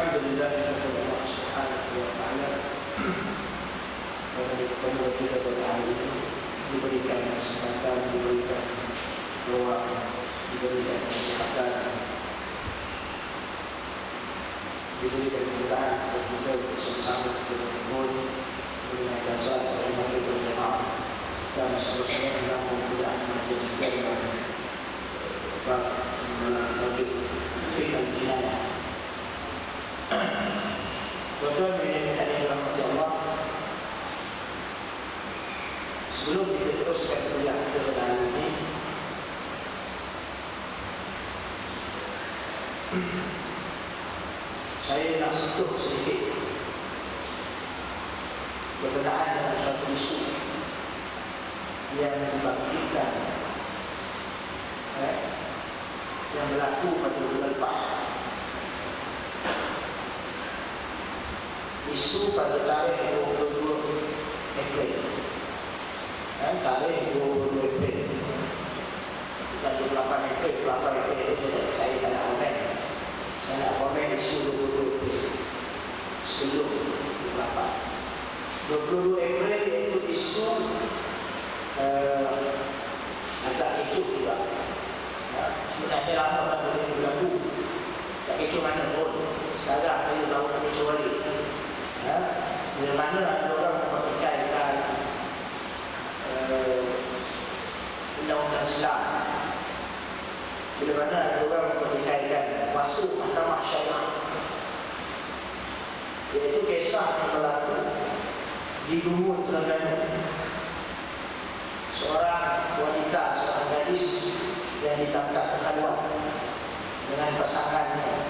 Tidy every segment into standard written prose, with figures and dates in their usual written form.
Alhamdulillah kepada Allah Subhanahu wa taala pada pertemuan kita pada hari ini diberikan kesempatan, diberikan ruang, diberikan kesempatan, diberikan kemudahan untuk kita bersama-sama berkumpul menggunakan salat maghrib berjamaah dan seterusnya dalam kemudahan menjadikan bab tajuk fiqh al-jinayah. Tuan-tuan yang dirahmati Allah, sebelum kita teruskan kuliah kita pada hari ini, saya nak sentuh sedikit berkenaan dengan suatu isu yang dibangkitkan yang berlaku pada bulan lepas. Isu pada tarikh 22 April, tarikh 22 April, bukan 28 April. 28 April itu saya tak nak komen. Saya nak komen isu 22 April sebelum 28. 22 April itu isu agak hidup juga. Sebenarnya lama tak boleh berlaku, tak kira mana pun. Sekarang kita tahu nak kecuali bila mana ada orang mempertikaikan undang-undang Islam, bila mana ada orang mempertikaikan kuasa mahkamah syariah, iaitu kisah yang berlaku di Lumut, Terengganu. Seorang wanita, seorang gadis yang ditangkap kekhaluan dengan pasangannya,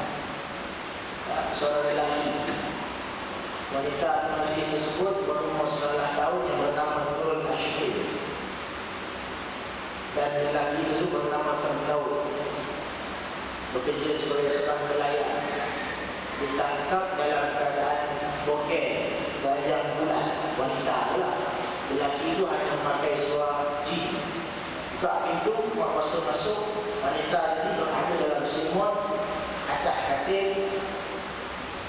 seorang lelaki. Wanita pengadil tersebut berumur 19 tahun yang bernama Nurul Ashqi, dan lelaki itu bernama Firdaus, bekerja sebagai seorang nelayan, ditangkap dalam keadaan bokeh, telanjang bulat. Wanita pula, lelaki itu hanya memakai seluar jeans. Buka pintu, buat kuasa masuk. Wanita ini berada dalam selimut atas katil,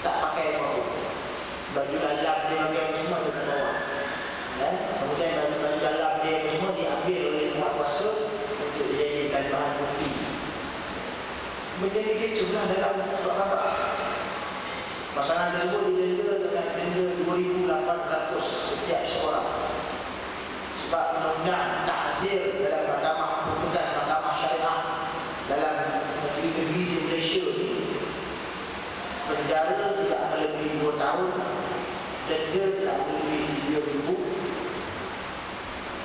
tak pakai apa-apa. Baju dalam dia bagian semua dia bawa. Kemudian baju dalam dia semua diambil oleh umat kuasa untuk dijadikan bahan bukti. Benda ini keculah dalam surat khabar. Pasangan tersebut didenda dengan denda 2,800 setiap seorang. Sebab undang-undang ta'zir dalam mahkamah putusan mahkamah syariah dalam negeri-negeri di Malaysia ini, penjara tidak melebihi 2 tahun, denda tidak melebihi 3,000,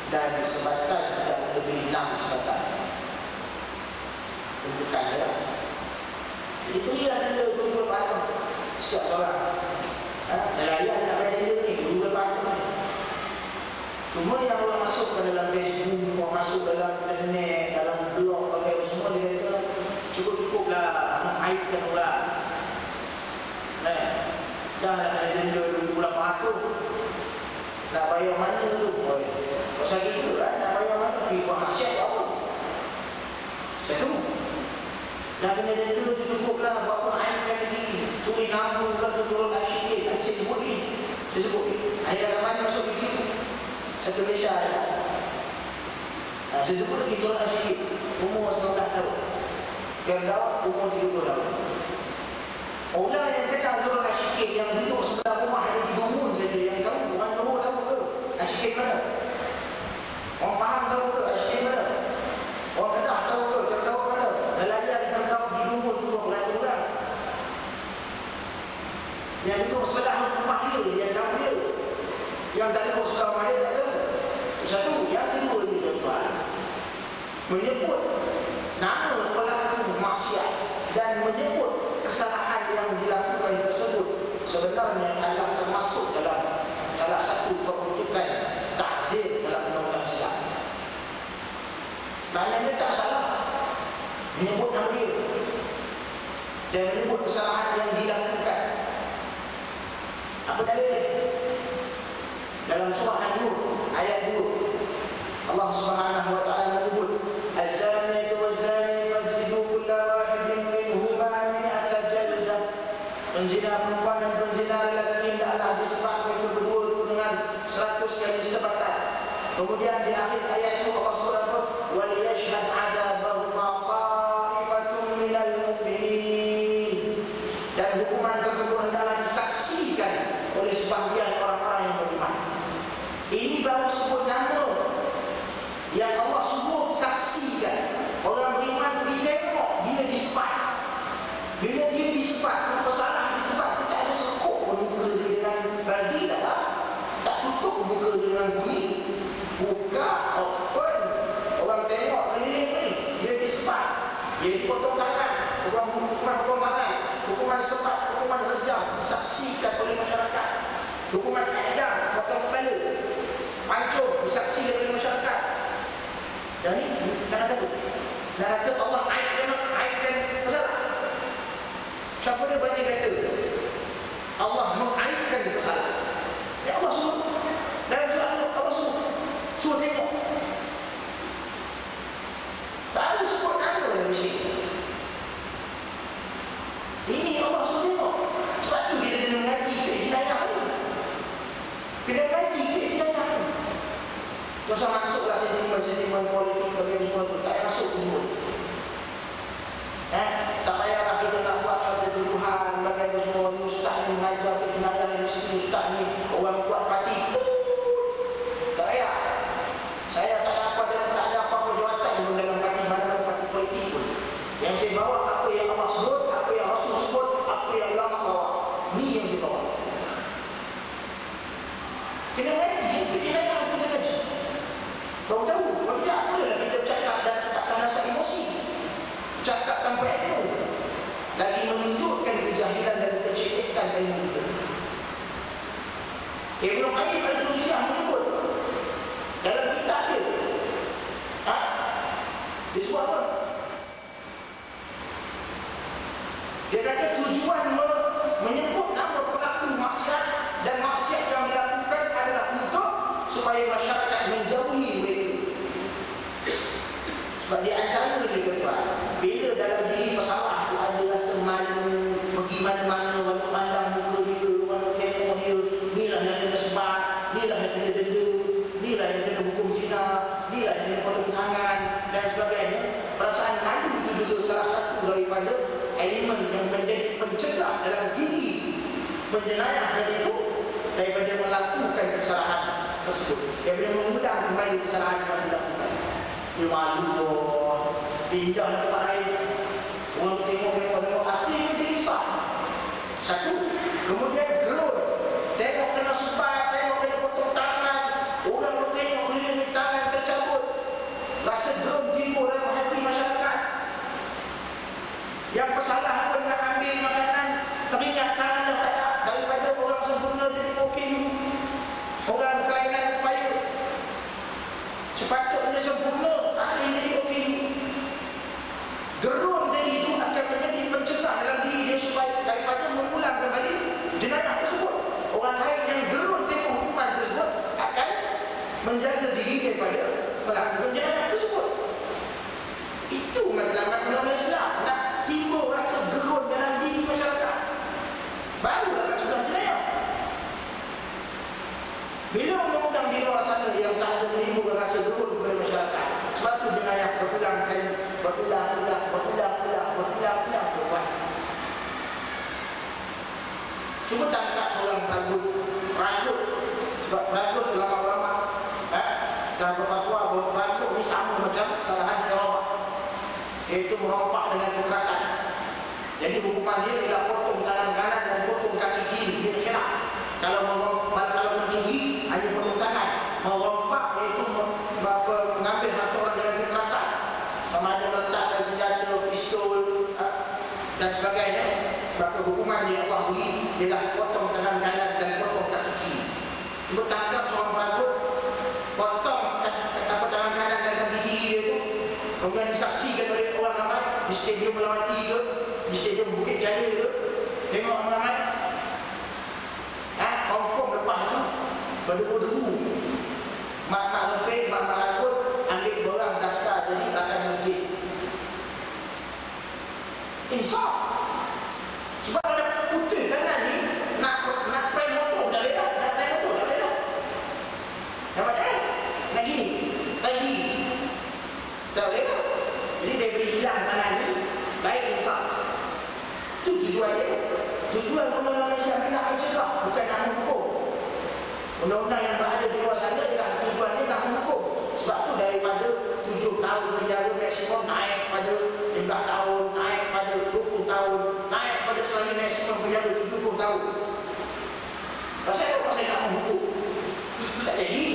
dan sebatan tidak melebihi 6 sebatan. Tunjukkannya itu ialah denda 2,800 setiap seorang. Nelayan nak bayar denda ni 2,800. Cuma yang orang masuk ke dalam Facebook, orang masuk dalam internet, dalam blog, bagai semua, dia kata cukup-cukuplah mengaitkan orang. Dah nak ada denda 2,800, nak bayar mana dulu? Kalau sakit itu kan, nak bayar mana? Pergi buat maksiat apa? Satu, dah kena denda tu cukuplah, buat mengaitkan lagi. Tulis nama pula tu turun asyik. Saya sebut ni, ada dalam mana masuk video satu Malaysia ada. Saya sebut lagi turun asyik, umur 19 tahun. Firdaus umur 30 tahun. Orang yang kenal Nurul Ashqi yang duduk sebelah rumah yang di Dumun saja yang tahu. Orang Nurul tahu ke Ashqi mana? Orang Pahang tahu ke Ashqi mana? Orang Kedah tahu ke Firdaus mana? Nelayan Firdaus di Dumun tu beratus orang. Yang duduk sebelah rumah dia, yang tahu dia. Yang tak ada sebelah rumah dia tak ada. Satu, yang kedua ni tuan-tuan, menyebut nama pelaku maksiat dan menyebut kesalahan yang dilakukan tersebut sebenarnya adalah termasuk dalam salah satu peruntukan ta'zir dalam undang-undang Islam. Maknanya tak salah menyebut nama dia dan menyebut kesalahan yang dilakukan. Apa dalilnya? Dalam surah An-Nur ayat 2, Allah Subhanahu wa taala menyebut az-zaniyatu waz-zani fajlidu kulla wahidin minhuma mi'ata jaldah. Penzina Kemudian di akhir ayat itu Allah SWT waliyashhad 'adzabahuma ta'ifatun minal mu'minin, dan hukuman tersebut hendaklah disaksikan oleh sebahagian orang-orang yang beriman. Ini baru sebut nama yang Allah sebut saksikan. Orang beriman ditengok dia disepat. Bila dia disepat, pesalah disepat, tak ada sekuk muka dia dengan bagi dah. Tak tutup muka dengan bunyi. Buka, open. Orang tengok keliling ni, dia disepat. Dia dipotong tangan. Hukuman potong tangan, hukuman sepat, hukuman rejam disaksikan oleh masyarakat. Hukuman idam, potong kepala, pancung disaksikan oleh masyarakat. Dan ini jangan takut. Dan kata Allah aibkan pesalah. Siapa dia banyak kata Allah mengaibkan pesalah. Ya Allah suruh dalam surat Allah suruh tengok. Baru sebut nama yang mesti. Ini Allah suruh tengok. Sebab tu kita kena mengaji hidayah ni. Kena mengaji hidayah ni. Tak usah masuklah sentimen politik bagi semua tu. Tak payah masuk semua. Tak payahlah kita nak buat satu tuduhan bagi semua ni ustaz ni mengajar fitnah yang mesti ustaz ni orang kuat parti. Tak payah. Saya tak ada apa dan tak ada apa-apa jawatan pun dalam parti mana parti politik pun. Yang saya bawa apa yang Allah sebut, apa yang Rasul sebut, apa yang ulama bawa. Ni yang saya bawa. Kena ngaji, kena ngaji. Baru tahu, kalau tidak bolehlah kita bercakap dan tak rasa emosi. Bercakap tanpa ilmu. Lagi menunjukkan kejahilan dan kecilikan ilmu kita. Ibnu Qayyim al-Jauziyah menyebut dalam kitab dia. Disebut apa? Dia kata tujuan menyebut nama pelaku maksiat dan maksiat yang dilakukan adalah untuk supaya masyarakat menjauhi mereka. Sebab di antara dia kata, bila dalam diri pesalah tu ada rasa malu, pergi mana-mana, orang pandang muka dia, orang tengok dia, inilah yang kena sebab, inilah yang kena denda, inilah yang kena hukum zina, inilah yang kena potong tangan dan sebagainya. Perasaan malu itu juga salah satu daripada elemen yang menjadi pencegah dalam diri penjenayah tadi itu daripada melakukan kesalahan tersebut, daripada mengulang kembali kesalahan yang dilakukan. Dia malu, pindah ke tempat lain, orang tengok akhirnya dia risau. Satu, kemudian gerun, tengok kena sepat, tengok kena potong tangan, orang tengok keliling tangan tercabut, rasa gerun timbul dalam hati masyarakat. Yang pesalah pun nak ambil makanan, teringat tangan dah tak ada, daripada orang sempurna jadi okey, orang kelainan payah sepatutnya sempurna, akhirnya jadi okey. Gerun tadi itu akan menjadi pencegah dalam diri dia supaya daripada mengulang kembali jenayah tersebut. Orang lain yang gerun tengok hukuman tersebut akan menjaga diri daripada melakukan jenayah tersebut. Itu matlamat ulama Islam, nak timbul rasa gerun dalam diri masyarakat, barulah nak cegah jenayah. Bila undang-undang di luar sana yang tak ada menimbulkan rasa gerun kepada masyarakat, sebab tu jenayah berulang kali, berulang-ulang berbuat. Cuba tangkap seorang ragut, sebab ragut ulama-ulama dan berfatwa bahawa ragut ni sama macam kesalahan merobak, iaitu merobak dengan kekerasan. Jadi hukuman dia ialah potong tangan kanan dan potong kaki kiri. Dia khilaf. Kalau mencuri hanya potong tangan, merobak iaitu mengambil harta orang dengan kekerasan, sama ada meletakkan senjata, pistol dan sebagainya. Maka hukuman dia Allah beri ialah potong tangan kanan dan potong kaki kiri. Cuba tangkap seorang peragut, potong tangan kanan dan kaki kiri dia tu, kemudian disaksikan oleh orang ramai di stadium Melawati ke, di stadium Bukit Jaya ke. Tengok orang ramai, Hongkong lepas tu berdebu-debu, mak-mak lepek, mak-mak rakut, ambil borang daftar jadi belakang masjid. Insaf. Sebab ada putih kanan ni, nak prank motor tak boleh dah, nak prank motor tak boleh dah. Nampak tak? Nak gini undang-undang tangan ini baik insaf. Itu tujuannya. Tujuan undang-undang Malaysia ni nak mencegah, bukan nak menghukum. Undang-undang yang berada di luar sana ialah tujuannya nak menghukum. Sebab tu daripada 7 tahun penjara maksimum naik pada 15 tahun, naik pada 20 tahun, naik pada selama maksimum penjara 70 tahun. Pasal apa? Pasal nak menghukum. Tak jadi.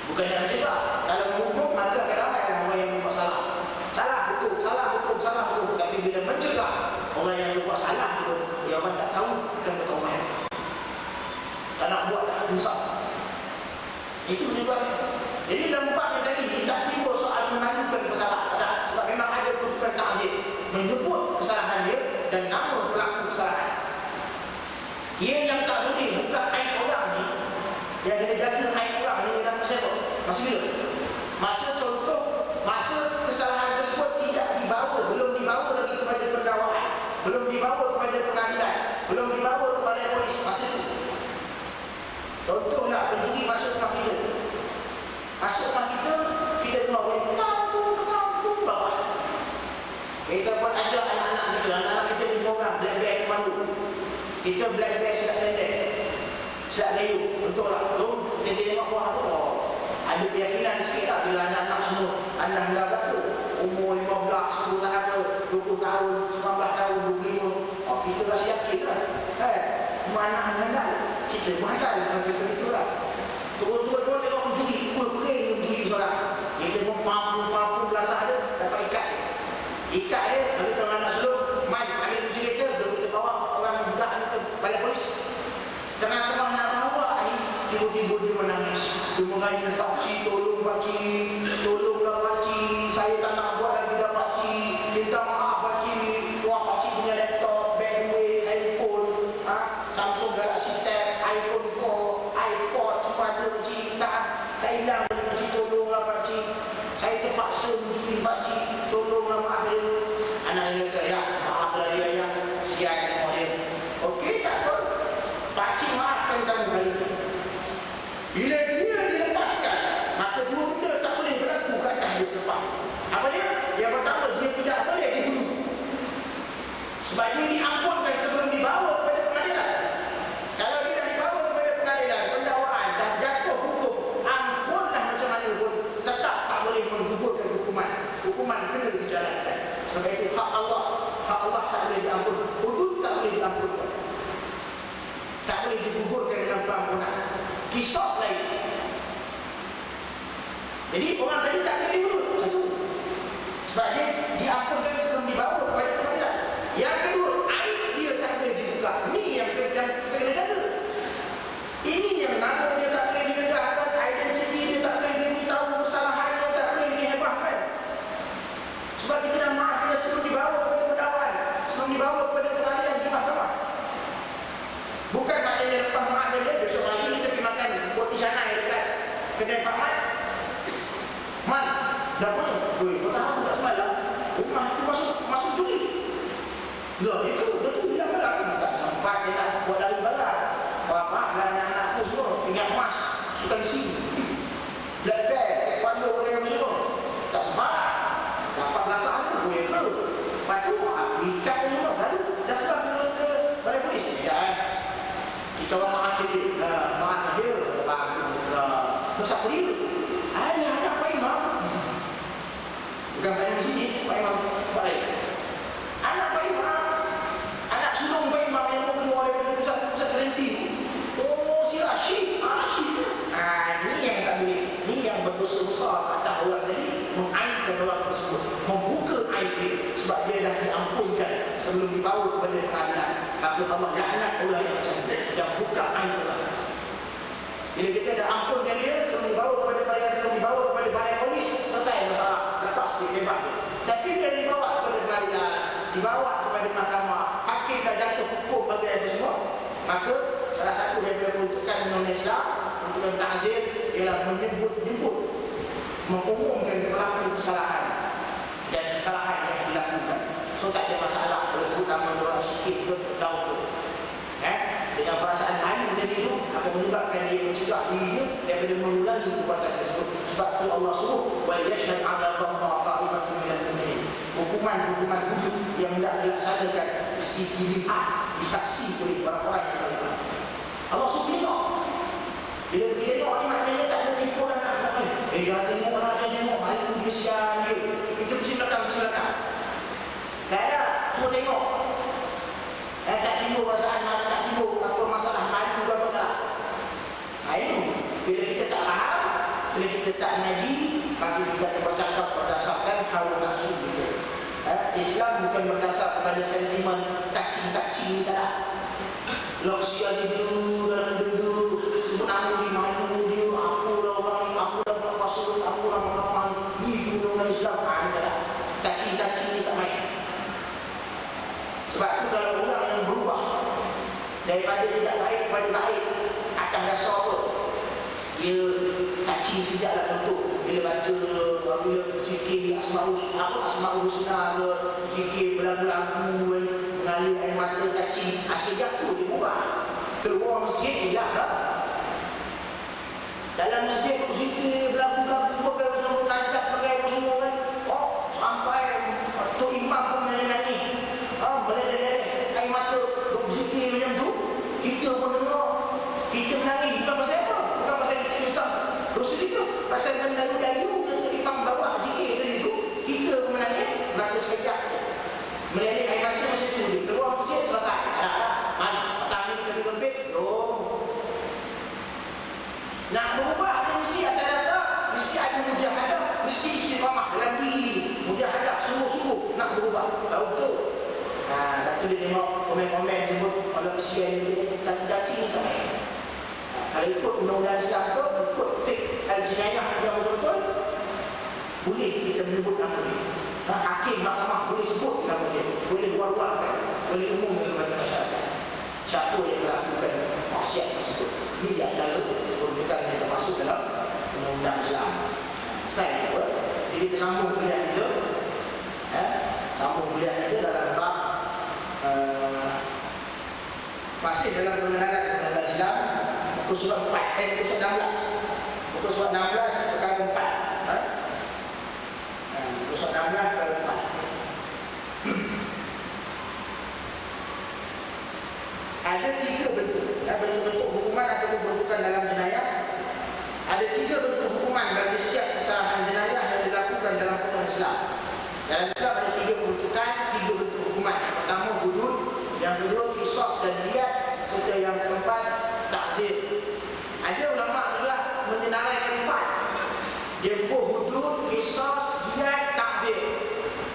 Bukan nak mencegah. Kalau menghukum, maka akan ramailah orang yang berbuat salah. Salah hukum, salah hukum, salah hukum. Tapi bila mencegah orang yang berbuat salah itu, dia orang tak tahu dan bertaubat. Tak nak buat tak insaf. Itu juga. Jadi dampaknya tadi tidak timbul soal mengadukan kesalahan. Sebab memang ada kedudukan ta'zir menyebut kesalahan dia dan nama pelaku kesalahan. Dia yang tak boleh buka aib orang ni, yang kena jaga aib orang ni dalam masa apa? Masa bila? Masa contoh, masa kesalahan tersebut tidak dibawa, belum dibawa lagi kepada pendakwaan, belum dibawa kepada pengadilan, belum dibawa kepada polis. Masa itu contohlah penjudi masuk rumah kita. Masuk rumah kita, kita dengar boleh tampung bawah. Kita pun ajak anak-anak kita 5 orang black komando. Kita black sudah sendek, sudah layu, betul lah. Kita tengok buah tu, ada keyakinan sikit lah bila anak-anak semua anak dah tu umur 15, 10 tahun, 20 tahun, 19 tahun, 25. Kita rasa yakin lah. Anak-anak kita mahal dengan kita lah. Turun-turun tengok penjuri, pukul-pukul penjuri seorang. Dia pun mampu belasah dia, dapat ikat dia. Ikat dia, lalu dengan anak sulung, man, ambil kunci kereta, kita bawa orang budak ni ke balai polis. Tengah-tengah nak bawa ni, tiba-tiba dia menangis. Dia mengayu, pakcik, tolong pakcik, tolonglah pakcik, saya tak nak buat lagi dah pakcik, minta maaf pakcik. Wah, pakcik punya laptop, bandwidth, handphone, Samsung Galaxy Tab, iPhone 4, iPod, semua ada pakcik, tak hilang dari pakcik, tolonglah pakcik. Saya terpaksa mencuri pakcik, tolonglah maaf dia. Anak dia kata, ya, maaflah dia ya, sian tengok dia. Okey, tak apa. Pakcik maafkan kamu kali ini. Bila dia dilepaskan, maka dua benda tak boleh berlaku ke atas dia selepas. Apa dia? Yang pertama, dia tidak boleh dibunuh. Sebab dia diampunkan sebelum dibawa kepada pengadilan. Kalau dia dah dibawa kepada pengadilan, pendakwaan dah jatuh hukum, ampunlah macam mana pun, tetap tak boleh menggugurkan hukuman. Hukuman kena dijalankan. Sebab itu hak Allah tak boleh diampun. Hudud tak boleh diampunkan. Tak boleh digugurkan dengan pengampunan. Kisos lain. Jadi orang tadi tak boleh dibunuh. Satu. Sebab dia diampunkan sebelum dibawa kepada pengadilan. Yang kedua, aib dia tak boleh dibuka. Ini yang kita kena jaga. Ini yang nama dia tak boleh didedahkan, identiti dia tak boleh diberitahu, kesalahan dia tak boleh dihebahkan. Sebab kita dah maaf dia sebelum dibawa kepada pendakwaan, sebelum dibawa kepada pengadilan di mahkamah. Bukan maknanya lepas maaf dia, besok pagi kita pergi makan roti canai dekat kedai Pak Mat. Man, dah punya. Kau tahu tak semalam? Rumah aku masuk juri. Lah, itu hilang barang. Tak sempat dia nak buat lari barang. Maaf lah anak-anakku semua, ingat emas, suka isi. Black bag, taekwondo orang yang semua. Tak sempat. Dapat belasah tu, boleh ke? Lepas tu, ikat dia semua, baru dah serah ke balai polis. Ya, kita orang maaf dia. Maaf dia, bagus. Siapa dia? Ada anak Pak Imam. Bukan Pak Imam sini, Pak Imam tempat lain. Anak Pak Imam, anak sulung Pak Imam yang mau keluar dari pusat terhenti. Oh, si Rashid. Rashid. Ini yang tak boleh. Ini yang berdosa besar kata orang tadi, mengaibkan orang tersebut, membuka aib dia. Sebab dia dah diampunkan sebelum dibawa kepada pengadilan. Maka Allah laknat orang yang macam itu, yang buka aib orang. Bila kita dah ampunkan dia, sebelum dibawa kepada pengadilan, sebelum dibawa kepada balai polis, selesai masalah. Lepas dia bebas dia. Tapi bila dibawa kepada pengadilan, dibawa kepada mahkamah, hakim dah jatuh hukum bagi itu semua, maka salah satu daripada peruntukan Indonesia, peruntukan ta'zir, ialah menyebut-nyebut, mengumumkan pelaku kesalahan dan kesalahan yang dilakukan. So tak ada masalah kalau sebut nama orang sikit ke tahu tu. Dengan perasaan main menjadi itu akan menyebabkan dia mencegah dirinya daripada mengulangi perbuatan tersebut. Sebab itu Allah suruh wa yashhad 'adzabahu ta'ifatun minal mu'minin. Hukuman hudud yang tidak dilaksanakan mesti dilihat, disaksi oleh orang-orang yang beriman. Allah suruh tengok. Bila tengok ni maknanya tak ada tipu dah nak. Jangan tengok lah, jangan tengok. Malu dia sial dia. Kita mesti belakang. Tak ada, suruh tengok. Tak timbul perasaan, tak timbul apa masalah malu ke apa tak. Itu bila kita tak faham, bila kita tak ngaji, maka kita akan bercakap berdasarkan hawa nafsu kita. Islam bukan berdasar kepada sentimen kacing-kacing tak. Loksia dia dulu dalam dulu sebut nama dia, malu dia, aku lah orang, aku dah buat pasal, aku orang ramai ni guna Islam tak. Kacing-kacing ni tak main. Sebab itu kalau orang yang berubah daripada tidak baik kepada baik akan dasar apa? Dia kacing sejaklah tentu. Bila baca, bila zikir Asma'ul Husna ke, zikir belagu-lagu, mengalir air mata kacing, asal jatuh dia berubah. Keluar masjid, hilang dah. Dalam masjid, zikir belagu-lagu, pakai semua tancap, pakai semua kan. Oh, sampai Tok Imam pun menyanyi. Meleleh air mata berzikir macam tu, kita pun dengar, kita menangis. Bukan pasal apa? Bukan pasal kita risau dosa kita, pasal mendayu-dayu untuk imam bawa zikir tadi tu, kita pun menangis. Maka sekejap meleleh air mata macam tu, dia keluar masjid, selesai. Mana? Petang ni kita bergembit, jom. Nak berubah dia mesti ada rasa, mesti ada mujahadah, mesti istiqamah dalam diri, mujahadah, sungguh-sungguh nak berubah. Tahu betul? Lepas tu dia tengok komen-komen sebut kalau usia dia tak cing tak main. Kalau ikut undang-undang Islam tu, ikut fiqh al-jinayah yang betul-betul, boleh kita menyebut nama dia. Hakim mahkamah boleh sebut nama dia, boleh war-warkan, boleh umumkan kepada masyarakat siapa yang melakukan maksiat tersebut. Ini dia adalah perbuatan yang termasuk dalam undang-undang Islam. Saya tahu. Jadi kita sambung kuliah kita. Sambung kuliah kita dalam bab masih dalam pengenalan undang-undang Islam, muka surat 4, muka surat 16. Muka surat 16 perkara 4. Muka surat 16 perkara 4. Ada 3 bentuk, bentuk-bentuk hukuman atau perbuatan dalam jenayah. Ada 3 bentuk hukuman bagi setiap kesalahan jenayah yang dilakukan dalam hukum Islam. Dalam Islam ada 3 peruntukan, 3 bentuk hukuman. Yang pertama hudud, yang kedua qisas dan diyat, serta yang keempat ta'zir. Ada ulama adalah menyenaraikan 4. Dia hudud, qisas, diyat, ta'zir.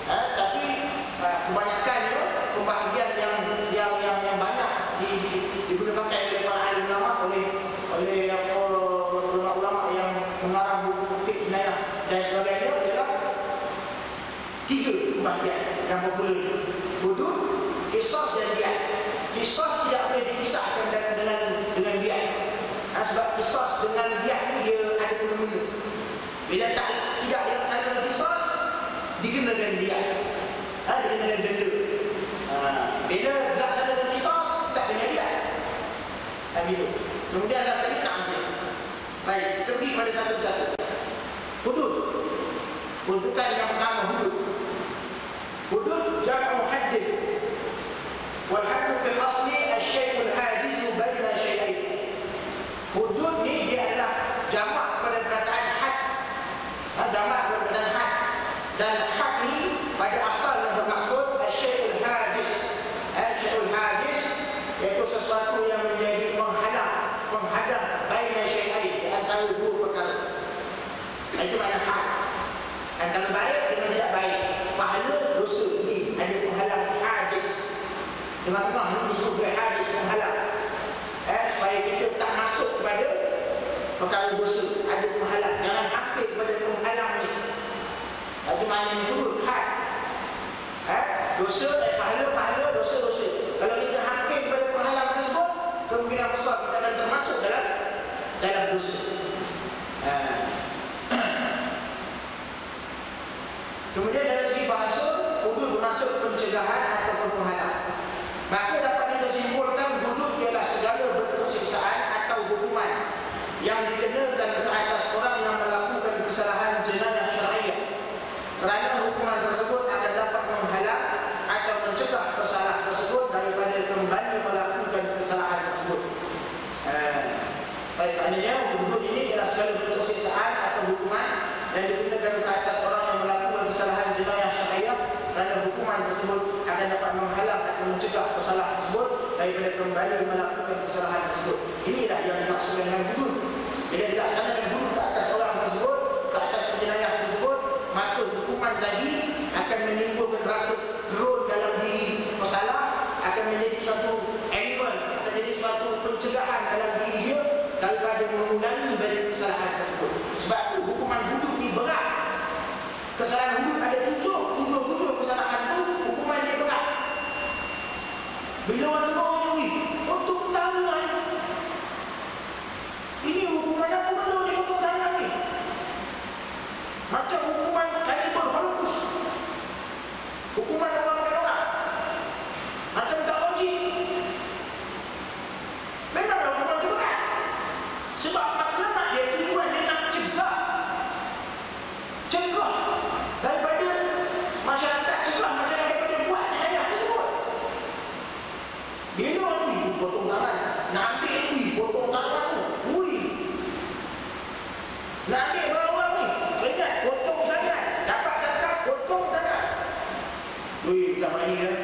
Tapi kebanyakannya pembahagian yang banyak digunakan oleh para alim ulama, oleh ulama-ulama yang mengarang buku fiqh jenayah dan sebagainya ialah 3 pembahagian yang popular: hudud, qisas dan diyat. Qisas tidak boleh dipisahkan dengan diyat. Sebab qisas dengan diyat dia ada fenomena. Bila tidak dilaksanakan qisas, dikenakan diyat. Dikenakan denda. Bila dilaksanakan qisas, tak kena diyat. Kemudian laksanakan ta'zir. Baik, kita pergi pada satu-satu. Hudud. Peruntukan yang pertama hudud. Hudud jam'u haddin. Wal haddu fil asli asy-syai'ul hajizu baina syai'ain. Hudud ni dia adalah jamak kepada perkataan had. Jamak kepada perkataan had. Dan had ni pada asalnya bermaksud asy-syai'ul hajiz. Asy-syai'ul hajiz iaitu sesuatu yang menjadi menghadang baina syai'ain, di antara 2 perkara. Itu makna had. Antara baik dengan tidak baik, pahala dosa ni ada penghalang hajiz. Tengah-tengah ni disebut sebagai hajiz, penghalang. Supaya kita tak masuk kepada perkara dosa, ada penghalang. Jangan hampir kepada penghalang ni. Itu maknanya dulu had. Dosa pahala, dosa. Kalau kita hampir kepada penghalang tersebut, kemungkinan besar kita akan termasuk dalam dosa. Kemudian dari segi bahasa, hudud bermaksud pencegahan ataupun penghalang. Maka dapat disimpulkan hudud ialah segala bentuk siksaan atau hukuman yang dikenakan ke atas orang yang melakukan kesalahan kerana hukuman tersebut akan dapat menghalang atau mencegah kesalahan tersebut daripada kembali melakukan kesalahan tersebut. Inilah yang dimaksudkan dengan gurur. Bila dilaksanakan gurur ke atas orang tersebut, ke atas penjenayah tersebut, maka hukuman tadi akan menimbulkan rasa gerun dalam diri pesalah, akan menjadi suatu elemen, akan menjadi suatu pencegahan dalam diri dia daripada mengulangi dari kesalahan tersebut. Sebab itu hukuman hudud ni berat. Kesalahan hudud ada tujuh kesalahan tu, hukuman dia berat. Bila orang tahu ni, potong tangan. Ini hukuman apa kalau dia potong tangan ni? Macam hukuman kaliber halus. Hukuman orang-orang. Macam tak wajib. Memanglah hukuman itu berat. Sebab maklumat dia tujuan dia nak cegah daripada masyarakat, cegah masyarakat daripada buat jenayah tersebut. Bila orang potong tangan, nak ambil potong tangan tu, nak ambil barang ni, ingat potong tangan, dapat tangkap potong tangan. Zaman ni kan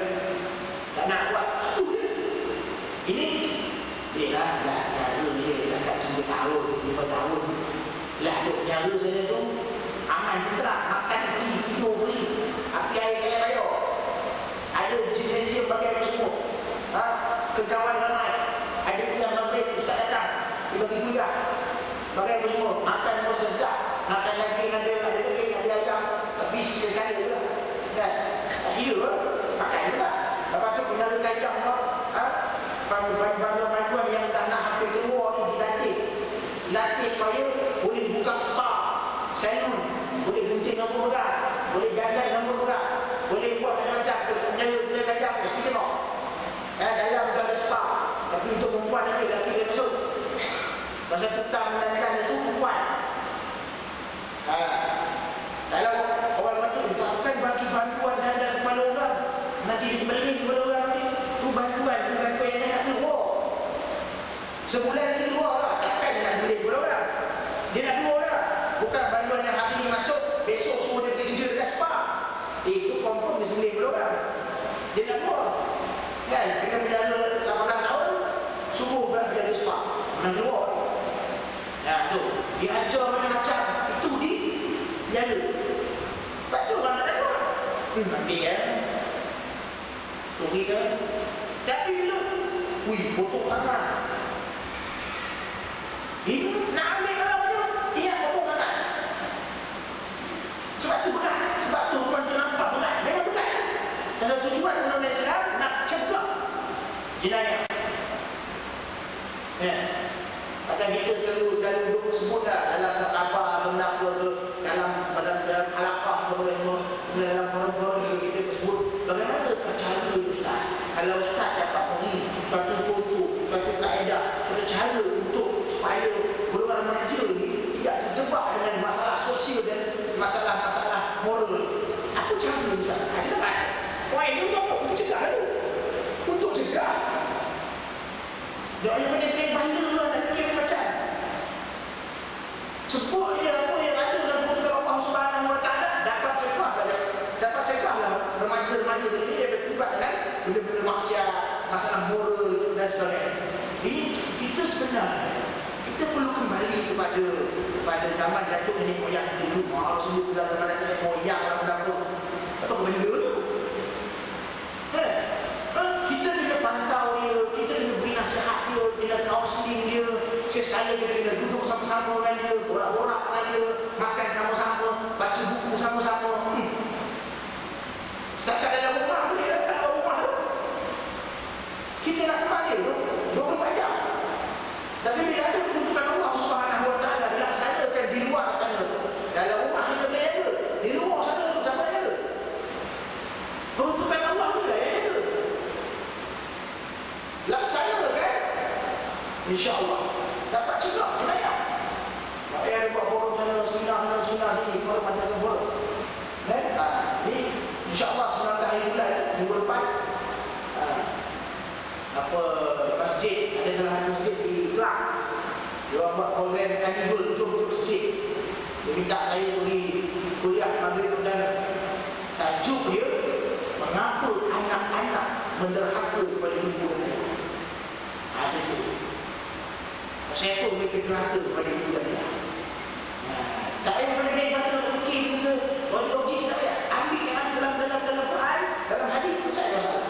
tak nak buat tu dia. Ini dia lah nyara dia setakat 3 tahun 5 tahun lah duk nyara saya tu aman putra, makan free, tidur free, api air kaya bayar, ada gimnasium pakai apa semua, kegawan ramai, ada kuliah maghrib ustaz datang dia bagi kuliah pakai apa semua, makan masa sedap, makan daging ada daging, ada ayam, tapi sekali je lah kan, tak kira lah pakai juga. Lepas tu penjara kajang tu, bantuan yang dah nak hampir keluar ni dilatih supaya boleh buka spa, salon, boleh gunting rambut orang, boleh jalan rambut orang, boleh buat macam-macam. Penjara kajang tu, kita tengok dalam ada spa, tapi untuk perempuan ada, lelaki dia masuk. Pasal tukang menandakan itu perempuan. Kalau orang kata bukan bagi bantuan dan kepala orang, nanti disembelih kepala orang ni, tu bantuan yang dia nak keluar. Sebulan dia keluar lah, takkan dia nak sembelih kepala orang. Dia nak keluar lah. Bukan bantuan yang hari ni masuk, besok semua dia pergi kerja dekat spa. Itu confirm dia sembelih kepala orang. Dia nak keluar kan, kena penjara 18 tahun, suruh buat penjara spa, nak keluar. Tu, dia ajar macam-macam, itu di penjara. Lepas tu orang nak takut, ambil kan, curi kan. Tapi bila potong tangan, ini nak ambil orang tu, ingat potong tangan. Sebab tu berat, sebab tu orang tu nampak berat, memang berat. Pasal tujuan undang-undang Islam nak cegah jenayah. Macam kita selalu duduk sebut dalam khabar atau apa ke, dalam halaqah ke, dalam forum-forum kita sebut bagaimana cara ustaz. Kalau ustaz dapat beri suatu contoh, suatu kaedah, suatu cara untuk supaya golongan remaja ni tidak terjebak dengan masalah sosial dan masalah-masalah moral. Apa cara ustaz? Ada tempat. Poin tu apa? Untuk cegah tu. Untuk cegah. Dia yang pening-pening bandar lah, dan dia macam sebut je apa yang ada dalam keputusan Allah Subhanahu Wa Taala, dapat cegahlah remaja-remaja ini dia bertugas dengan benda-benda maksiat, masalah moral dan sebagainya. Ini kita sebenarnya kita perlu kembali kepada zaman datuk nenek moyang kita dulu. Maaf sebut dalam zaman datuk nenek moyang apa apa benda dulu. Kita kena pantau dia, kita kena beri nasihat dia, kena counseling dia. Sekali kita kena duduk sama-sama dengan dia, borak-borak dengan dia, makan sama-sama, baca buku sama-sama. Setakat dalam rumah boleh tak dalam rumah tu. Kita nak kembali tu 24 jam. Tapi bila ada keputusan Allah Subhanahu Wa Taala dilaksanakan di luar sana tu, dalam rumah kita boleh jaga, di luar sana tu siapa jaga? Peruntukan Allah tu lah yang jaga. Laksanakan, insya-Allah dapat cegah jenayah. Tak payah ada buat forum sana sunnah sini, forum macam forum. Ni insya-Allah 19 hari bulan minggu depan masjid, ada salah satu masjid di Kelang. Dia orang buat program carnival, jom ke masjid. Dia minta saya pergi kuliah maghrib dan tajuk dia menderhaka kepada ibu dan ayah. Ada tu. Saya pun mereka derhaka kepada ibu dan ayah. Tak payah pada mereka fikir juga. Logik tak payah. Ambil yang ada dalam Quran, dalam hadis selesai masalah.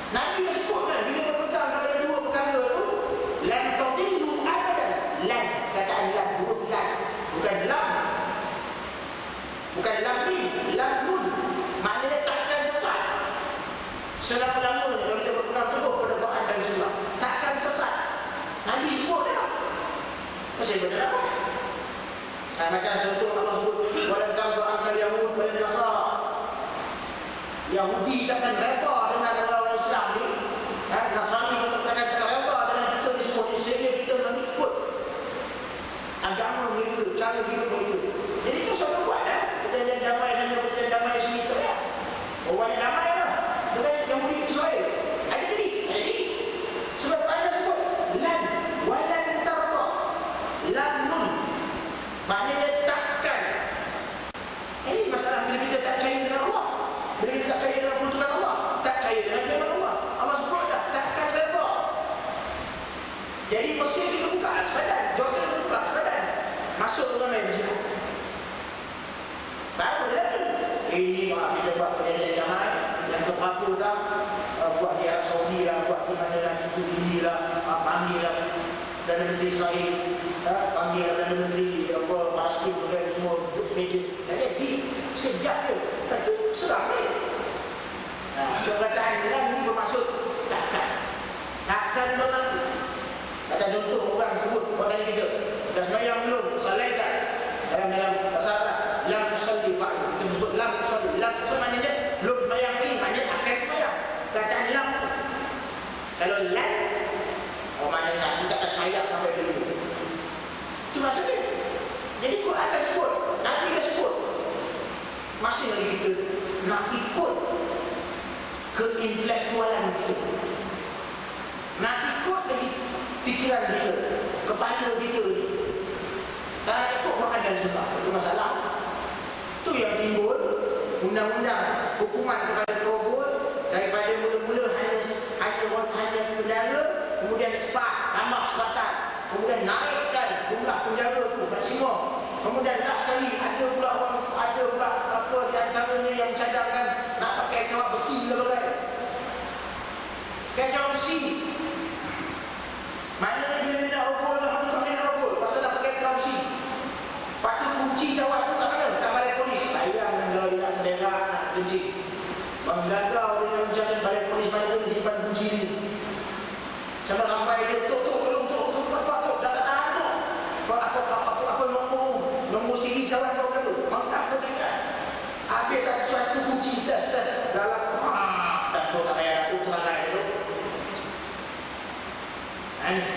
Nabi dah sebutkan bila berpegang kepada dua perkara tu, lan tadillu abadan. Lan, kataan lan, huruf lan, bukan lam. Bukan lam ni, lam nun. Maknanya takkan sesat. Selama-lamanya kalau kita berpegang teguh pada Quran dan Sunnah, takkan sesat. Nabi sebut dah. Masih betul apa? Macam contoh Allah sebut walan tarda ankal yahud wal nasara. Yahudi takkan reda dengan orang Islam ni. Nasrani takkan reda dengan kita di semua di sini kita mengikut agama mereka, cara hidup mereka. Jadi itu suatu buat dah. Kita jangan damai hanya kita damai sini tu ya. Orang yang damai lah. Dengan Yahudi Israel. Ada jadi. Sebab ada sebut lan walan tarda. Lan nun. Maknanya takkan. Ini masalah bila kita tak kaya dengan Allah. Bila kita tak kaya dengan peruntukan Allah, tak kaya dengan firman Allah. Allah sebut dah, takkan reda. Jadi Mesir kita buka sepadan, Jordan kita buka sepadan. Masuk dalam main jihad. Baru dia lagi. Ini kita buat perjanjian damai. Yang keberapa dah, buat di Arab Saudi lah, buat di mana lah, itu ini lah, panggil lah Perdana Menteri Israel, panggil Perdana Menteri Palestin juga semua duduk semeja. Jadi sekejap je. Lepas tu serang ni. Sebab bacaan dia ni bermaksud takkan berlaku. Kata contoh orang sebut orang kita dah sembahyang belum, salat tak? Dalam bahasa Arab lam usalli ba'du. Kita sebut lam usalli. Lam usalli maknanya belum sembahyang ni, maknanya akan sembahyang. Kataan lam. Kalau lan maknanya kita akan sayang sampai dulu. Itu maksudnya. Jadi Quran dah sebut, Nabi dah sebut. Masih lagi kita nak ikut keintelektualan kita. Nak ikut lagi fikiran kita, kepala kita ni. Tak nak ikut Quran dan Sunnah. Itu masalah. Itu yang timbul undang-undang hukuman kepada perogol daripada mula-mula hanya penjara, kemudian sepat, tambah selatan, kemudian naikkan jumlah penjara tu maksimum. Kemudian last sekali ada pula apa di antaranya yang cadangkan nak pakai kawat besi ke bagai. Pakai kawat besi. Maknanya bila dia nak rokok lah, tak boleh rokok pasal nak pakai kawat besi. Lepas tu kunci kawat tu tak ada, tak balai polis. Bayang kalau dia nak menderak, nak kencing. Menggagau dengan jalan balai polis balik dia simpan kunci ni. Sampai sampai dia tuk dah tak tahan tu. Apa nombor siri kawan kau berapa? Mangkap tu tak. Habis satu kunci dah dalam dah tu tak payah tu perangai tu.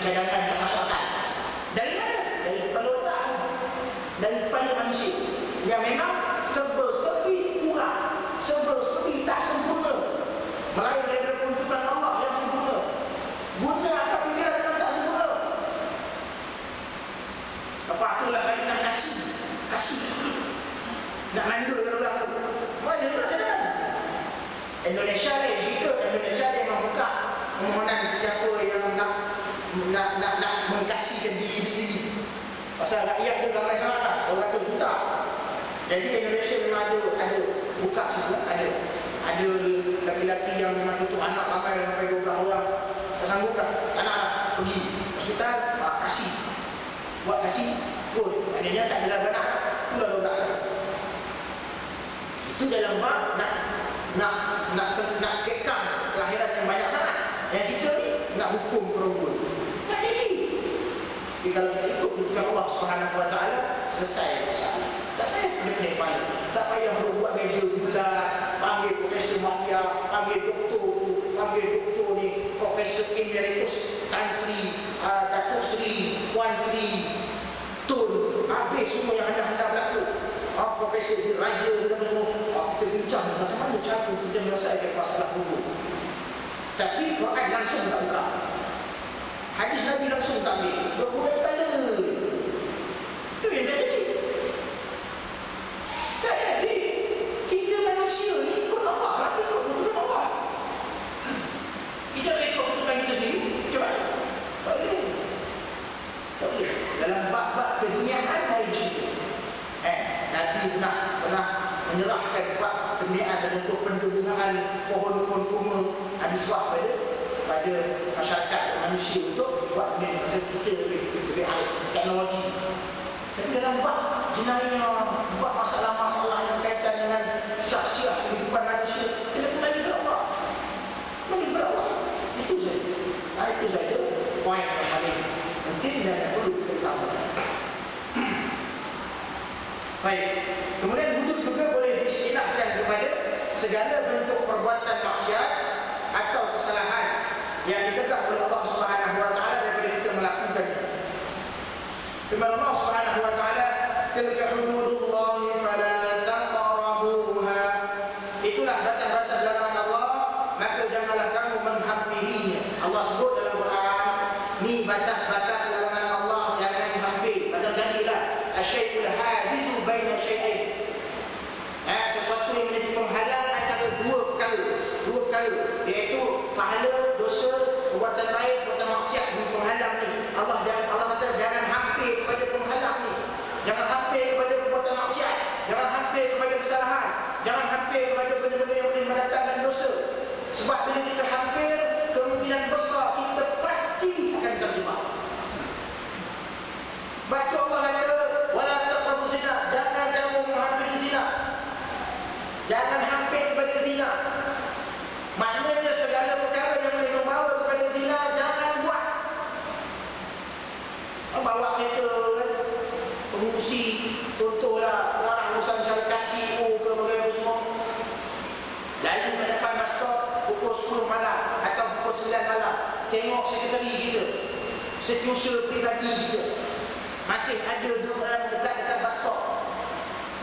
Cadangan kemasyarakat. Dari mana? Dari pelotak. Daripada manusia yang memang serba-serbi kurang, serba-serbi tak sempurna. Melayu daripada peruntukan Allah yang sempurna. Guna akal fikiran yang tak sempurna. Apa itulah kali nak kasih. Nak mandul orang tu. Mana tak cadangan? Indonesia ni, Indonesia ni memang buka permohonan sesiapa yang nak mengkasihkan diri sendiri. Pasal rakyat tu ramai sangat, orang tu juta. Jadi Indonesia memang ada buka situ, ada lelaki yang memang tutup anak ramai sampai 12 orang. Tak sanggup dah, anak pergi hospital, kasih. Buat kasih, pun maknanya tak ada anak, pula 12. Itu dalam bab nak kekang kelahiran yang banyak sangat. Yang kita ni nak hukum perempuan. Tak jadi. Tapi kalau kita ikut keputusan Allah Subhanahu Wa Taala, selesai masalah. Tak payah pening-pening. Tak payah buat meja bulat, panggil Profesor Mahya, panggil doktor ni, Profesor Emeritus Tan Sri, Datuk Sri, Wan Sri, Tun, habis semua yang anda berlaku. Profesor di Raja, kita bincang macam mana cara kita menyelesaikan masalah hukum. Tapi Quran langsung tak buka. Hadis Nabi langsung tak ambil. Berhubungan pada. Itu yang jadi. Tak jadi. Kita manusia ni ikut Allah. Tapi ikut Allah. dengan pohon-pohon kurma habis buat pada masyarakat manusia untuk buat benda masa kita lebih alif teknologi. Tapi dalam buat jenayah, buat masalah-masalah yang kaitan dengan syahsiah kehidupan manusia, kita kembali kepada Allah. Kembali kepada Allah. Itu saja. Itu saja poin yang paling penting dan yang perlu kita tambahkan. Baik. Kemudian hudud juga boleh diistilahkan kepada segala bentuk perbuatan maksiat atau kesalahan yang ditegak oleh Allah Subhanahu wa taala daripada kita melakukannya. Firman Allah Subhanahu wa taala, "Tilka hududullahi fala taqrabuha." Itulah batas-batas larangan Allah, maka janganlah kamu menghampirinya. Allah sebut dalam Quran, ni batas-batas larangan Allah, jangan dihampiri. Macam tadilah, asyai'ul hadizu baina syai'ain. Sesuatu yang menjadi penghalang antara dua perkara, iaitu pahala, dosa, perbuatan baik, perbuatan maksiat di penghalang ni. Allah kata jangan hampir kepada penghalang ni. Jangan hampir kepada perbuatan maksiat, jangan hampir kepada kesalahan, jangan hampir kepada benda-benda yang boleh mendatangkan dosa. Sebab bila kita hampir, kemungkinan besar kita pasti akan terjebak. Sebab tu Allah kata, wala taqrabu zina, jangan kamu menghampiri zina. Jangan hampir kepada zina. Maknanya segala perkara yang boleh membawa kepada zina, jangan buat. Bawa kereta kan, pengusi, contohlah orang urusan syarikat CEO ke bagaimana semua, lalu ke depan bus stop pukul 10 malam atau pukul 9 malam, tengok sekretari kita, setiausaha pribadi kita masih ada dua orang dekat bus stop,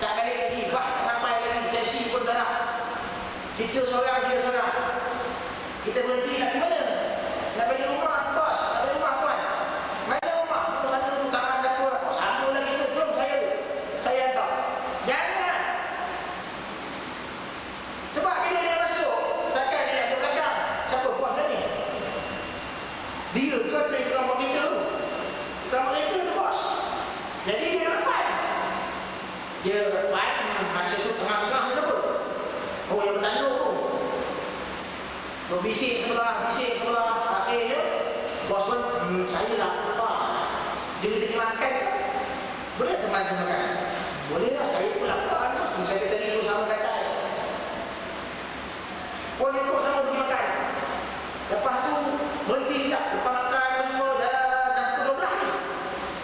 tak balik lagi, sampai lagi taksi pun tak nak. Kita seorang, dia seorang. Kita berhenti nak ke mana? Nak balik rumah, bos. Nak balik rumah, tuan. Mana rumah? Itu sana tu taman dapur. Oh, sama lah kita. Jom saya hantar. Jangan. Sebab bila dia masuk, takkan dia nak duduk belakang. Siapa bos dia ni? Dia ke tukang buat kereta tu? Tukang buat kereta tu bos. Jadi dia depan. Dia depan, masa tu tengah-tengah siapa? Oh, yang bertanduk tu. Bising sebelah. Akhirnya bos pun, saya lah apa. Dia kata makan ke? Boleh tak teman saya makan? Boleh lah, saya pun lapar. Saya kata ni sama kata. Oh, dia pun sama pergi makan. Lepas tu berhenti tak? Lepas makan semua dah pukul 12 ni.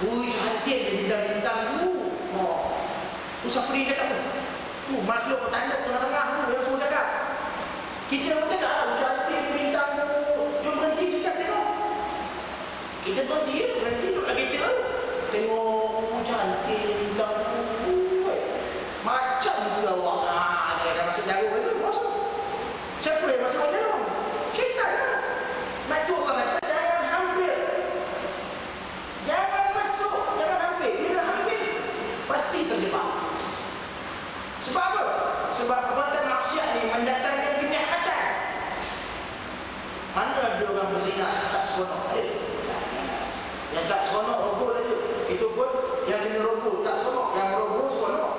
Ui, cantik dia bintang-bintang tu. Oh, tu siapa dia cakap tu? Tu makhluk bertanduk tengah-tengah tu yang semua cakap. Kita pun cakap, cantik bintang tu. Jom berhenti sekejap tengok. Kita berhenti duduk lagi tengok. Tengok, cantik bintang tu. Macam tu awak. Dia dah masuk jarum tu, bos. Siapa yang masuk jarum? Syaitan lah. Macam Allah kata, jangan hampir. Jangan masuk, jangan hampir. Bila hampir, pasti terjebak. Sebab apa? Sebab perbuatan maksiat ni mendatangkan kenyahatan. Mana ada orang berzina tak seronok? Yang tak seronok rogol aja. Itu pun yang kena rogol tak seronok, yang rogol seronok.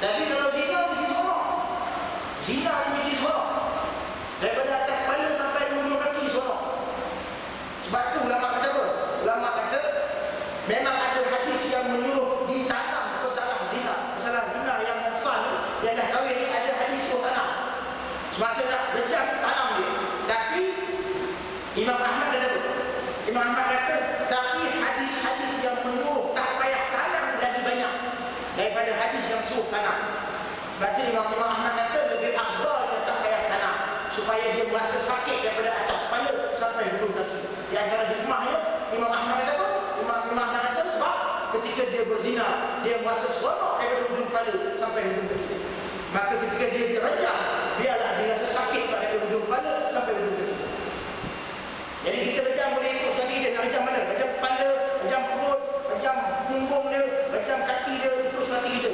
Tapi kalau zina mesti seronok. Zina mesti seronok. Daripada atas kepala sampai ujung kaki seronok. Sebab tu ulama kata apa? Ulama kata memang ada hadis yang menyuruh ditanam kesalahan zina yang besar ni, yang dah kahwin ni, ada hadis suruh tanam. Semasa nak bejam, tanam dia. Tapi Imam Ahmad kata tu. Imam Ahmad kata, tapi hadis-hadis yang menyuruh tak payah tanam lagi banyak daripada hadis yang suruh tanam. Berarti Imam Ahmad kata lebih afdal yang tak payah tanam, supaya dia merasa sakit daripada atas kepala sampai hujung kaki. Di antara hikmahnya, Imam Ahmad kata apa? Imam Ahmad kata sebab ketika dia berzina, dia merasa seronok daripada hujung kepala sampai hujung kaki. Maka ketika dia dirajam, biarlah dia rasa sakit daripada hujung kepala sampai hujung kaki. Jadi kita rejam boleh ikut sekali dia. Nak rejam mana? Rejam kepala, rejam perut, rejam punggung dia, rejam kaki dia, ikut sekali kita.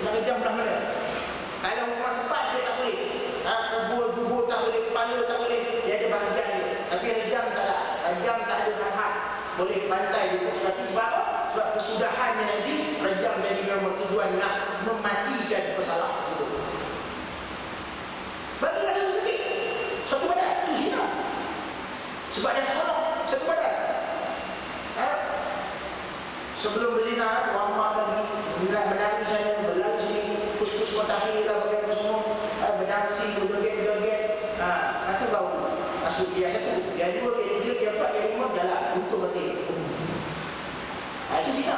Nak rejam belah mana? Kalau rumah sepat dia tak boleh. Bubur tak boleh, kepala tak boleh. Dia ada bahagian dia. Tapi rejam tak ada. Rejam tak ada hak. Boleh pantai ikut sekali. Sebab apa? Sebab kesudahannya nanti rejam jadi memang tujuan nak mematikan pesalah tersebut. Sebab dia seronok satu badan. Sebelum berzina, Muhammad lagi menari sana, berlari sini, kus-kus matahari lah, bagaimana semua, berdansi, berjoget-joget. Itu baru masuk dia satu, dia dua, dia tiga, dia empat, dia lima, jalan, butuh hati. Itu zina.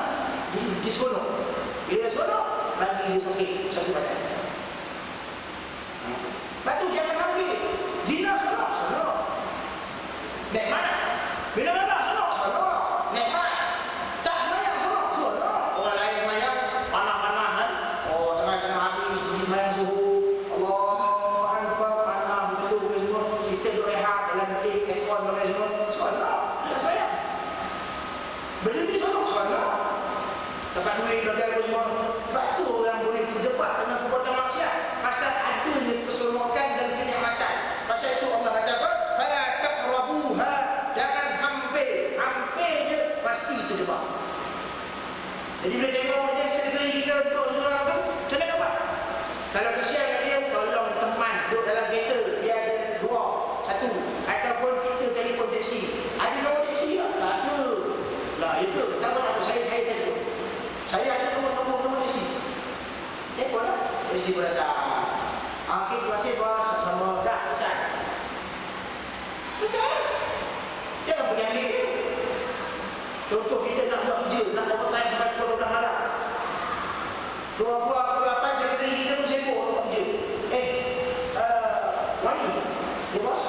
Dia seronok. Bila dia seronok, lagi dia sakit satu badan. Lepas tu jangan ambil. Zina seronok, seronok. Naik mana? Bila mana? Seronok, seronok. Naik mana? Tak semayang, seronok, seronok. Orang lain semayang, panah-panahan. Oh, tengah-tengah habis, pergi semayang suhu. Allah, Akbar, panah, betul, semua. Kita duduk rehat dalam bilik, tekon, semua. Seronok, tak semayang. Benda ni seronok, seronok. Dapat duit, dapat apa semua. Sebab tu orang boleh berdebat dengan perbuatan maksiat. Pasal adanya keseronokan dan kenikmatan. Pasal itu Allah kata apa? Fala taqrabuha, jangan hampir. Hampir je pasti terjebak. Jadi bila tengok je sekali kita duduk seorang tu, macam mana buat? Kalau kesian kat dia, tolong teman duduk dalam kereta, dia ada dua, satu. Ataupun kita telefon taksi. Ada nombor taksi tak? Tak ada. Lah itu, tak apa, saya telefon. Saya ada nombor taksi. Telefon lah. Taksi pun datang. Terima kasih bos, sama dah, besar. Besar. Jangan pergi ambil dia. Contoh kita nak buat kerja, nak buat time sampai pukul 12 malam. 28 sekretari kita tu sibuk nak buat kerja. Wani, dia bos.